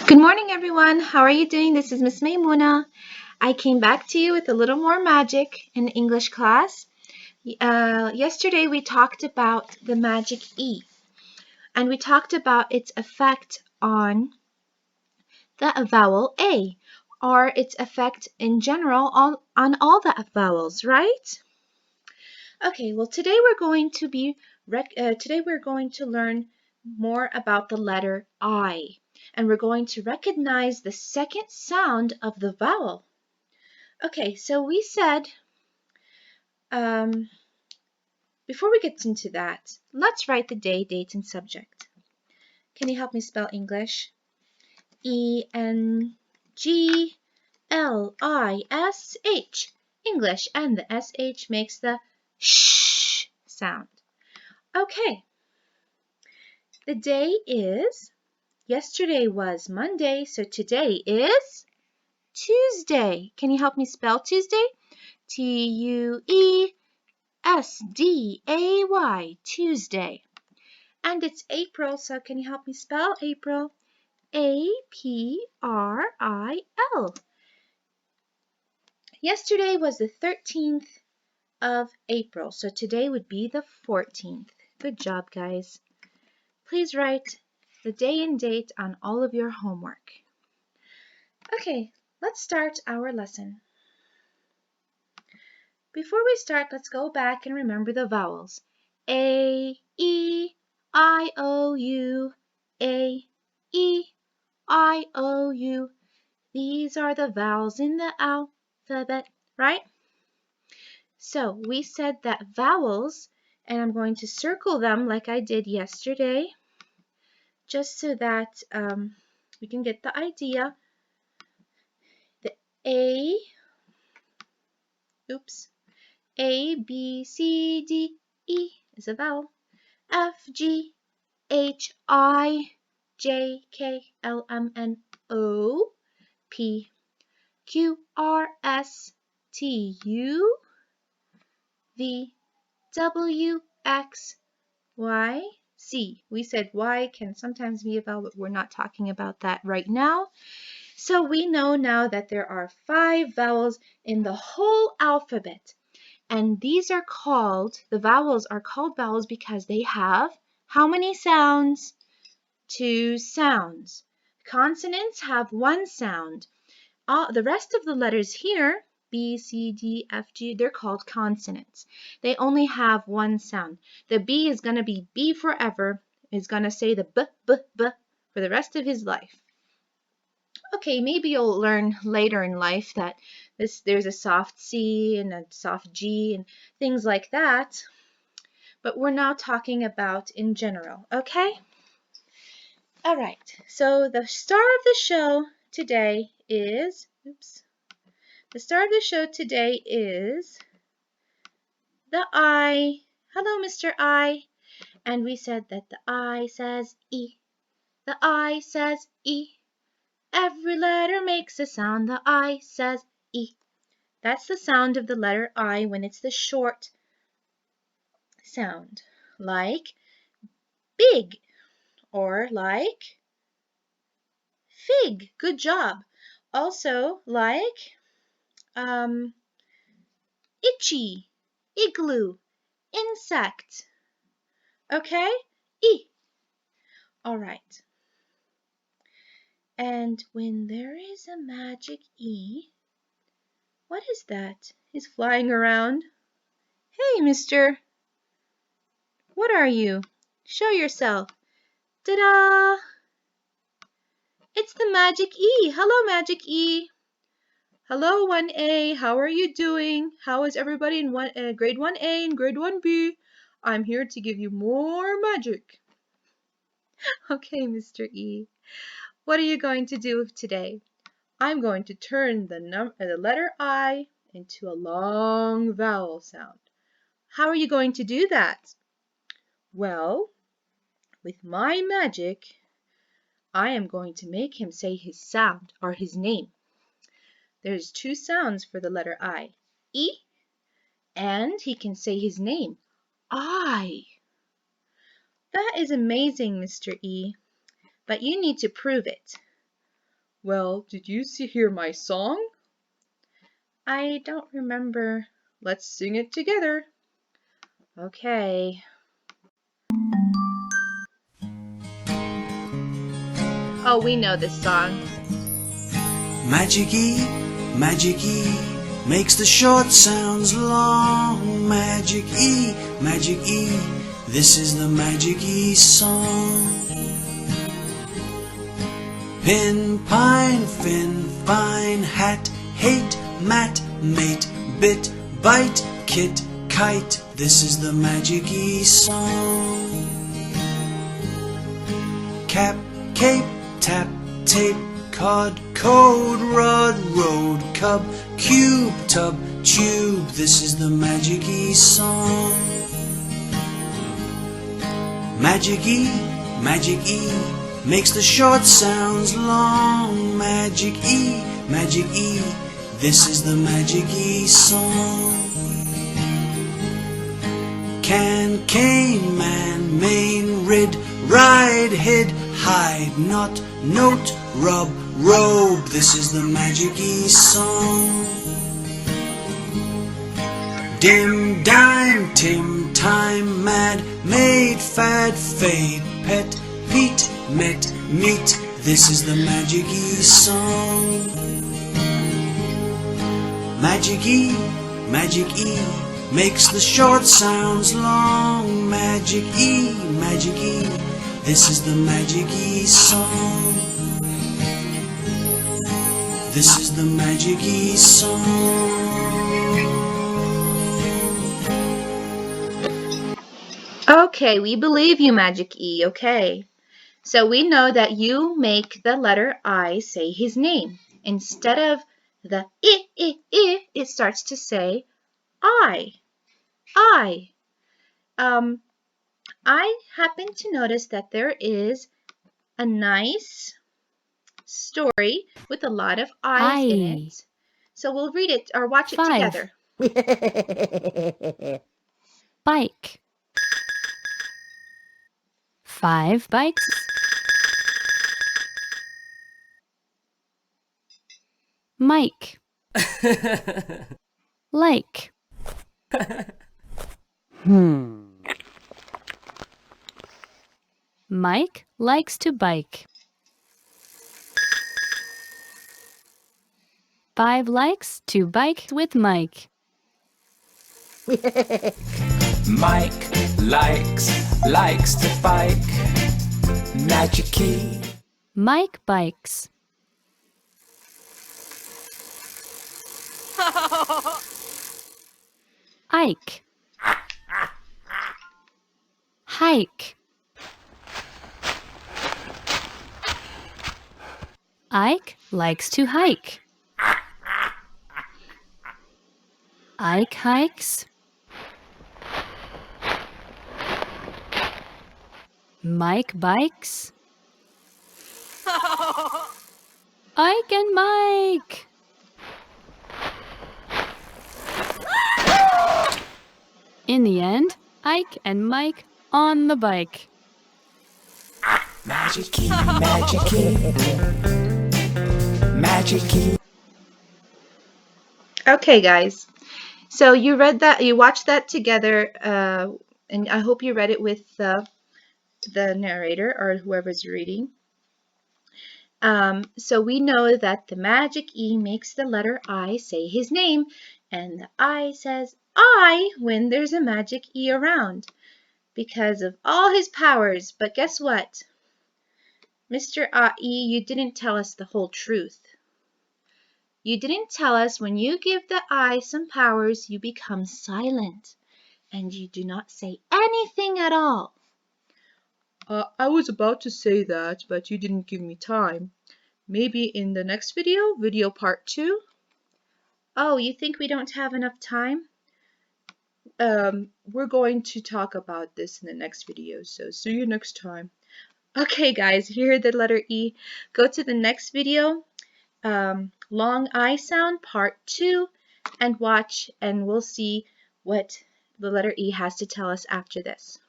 Good morning, everyone. How are you doing? This is Miss Maimuna. I came back to you with a little more magic in English class. Yesterday, we talked about the magic E, and we talked about its effect on the vowel A, or its effect in general on all the vowels, right? Okay, well, today we're going to learn more about the letter I, and we're going to recognize the second sound of the vowel. Okay, so we said, before we get into that, let's write the day, date, and subject. Can you help me spell English? English. English, and the SH makes the sh sound. Okay, the day is, yesterday was Monday, so today is Tuesday. Can you help me spell Tuesday? Tuesday, Tuesday. And it's April, so can you help me spell April? April. Yesterday was the 13th of April, so today would be the 14th. Good job, guys. Please write the day and date on all of your homework. Okay, let's start our lesson. Before we start, let's go back and remember the vowels. A, E, I, O, U, A, E, I, O, U. These are the vowels in the alphabet, right? So we said that vowels, and I'm going to circle them like I did yesterday, just so that we can get the idea. The A, B, C, D, E is a vowel. F, G, H, I, J, K, L, M, N, O, P, Q, R, S, T, U, V, W, X, Y, Z. We said Y can sometimes be a vowel, but we're not talking about that right now. So we know now that there are 5 vowels in the whole alphabet. And the vowels are called vowels because they have how many sounds? 2 sounds. Consonants have 1 sound. The rest of the letters here, B, C, D, F, G, they're called consonants. They only have 1 sound. The B is going to be B forever. Is going to say the B, B, B for the rest of his life. Okay, maybe you'll learn later in life that there's a soft C and a soft G and things like that. But we're now talking about in general, okay? All right, so the star of the show today is, the star of the show today is the I. Hello, Mr. I. And we said that the I says E. The I says E. Every letter makes a sound. The I says E. That's the sound of the letter I when it's the short sound, like big or like fig. Good job. Also like itchy, igloo, insect. Okay? E. All right. And when there is a magic E, what is that? He's flying around. Hey, mister. What are you? Show yourself. Ta-da! It's the magic E. Hello, magic E. Hello, 1A. How are you doing? How is everybody in grade 1A and grade 1B? I'm here to give you more magic. Okay, Mr. E. What are you going to do today? I'm going to turn the letter I into a long vowel sound. How are you going to do that? Well, with my magic, I am going to make him say his sound or his name. There's 2 sounds for the letter I. E, and he can say his name. I. That is amazing, Mr. E, but you need to prove it. Well, did you hear my song? I don't remember. Let's sing it together. Okay. Oh, we know this song. Magic E, makes the short sounds long. Magic E, this is the Magic E song. Pin, pine, fin, fine, hat, hate, mat, mate, bit, bite, kit, kite. This is the Magic E song. Cap, cape, tap, tape, cod, code, rod, road, cub, cube, tub, tube. This is the Magic E song. Magic E, makes the short sounds long. Magic E, this is the Magic E song. Can, cane, man, main, rid, ride, hid, hide, not, note, rub, robe. This is the Magic E song. Dim, dime, tim, time, mad, maid, fad, fade, pet, Pete, met, meet. This is the Magic E song. Magic E, makes the short sounds long. Magic E, this is the Magic E song. This is the Magic E song. Okay, we believe you, Magic E. Okay. So we know that you make the letter I say his name. Instead of the I, it starts to say I. I. I happen to notice that there is a nice story with a lot of I's in it. So we'll read it or watch it together. Bike. 5 bikes. Mike. Like. Mike likes to bike. 5 likes to bike with Mike. Mike likes to bike. Magic E. Mike bikes. Ike. Hike. Ike likes to hike. Ike hikes. Mike bikes. Ike and Mike. In the end, Ike and Mike on the bike. Magic E. Magic E. Okay, guys. So you read that, you watched that together, and I hope you read it with the narrator or whoever's reading. So we know that the Magic E makes the letter I say his name, and the I says I when there's a Magic E around because of all his powers. But guess what? Mr. E, you didn't tell us the whole truth. You didn't tell us when you give the I some powers, you become silent and you do not say anything at all. I was about to say that, but you didn't give me time. Maybe in the next video part 2? Oh, you think we don't have enough time? We're going to talk about this in the next video, so see you next time. Okay, guys, you heard the letter E. Go to the next video, long I sound part 2, and watch, and we'll see what the letter E has to tell us after this.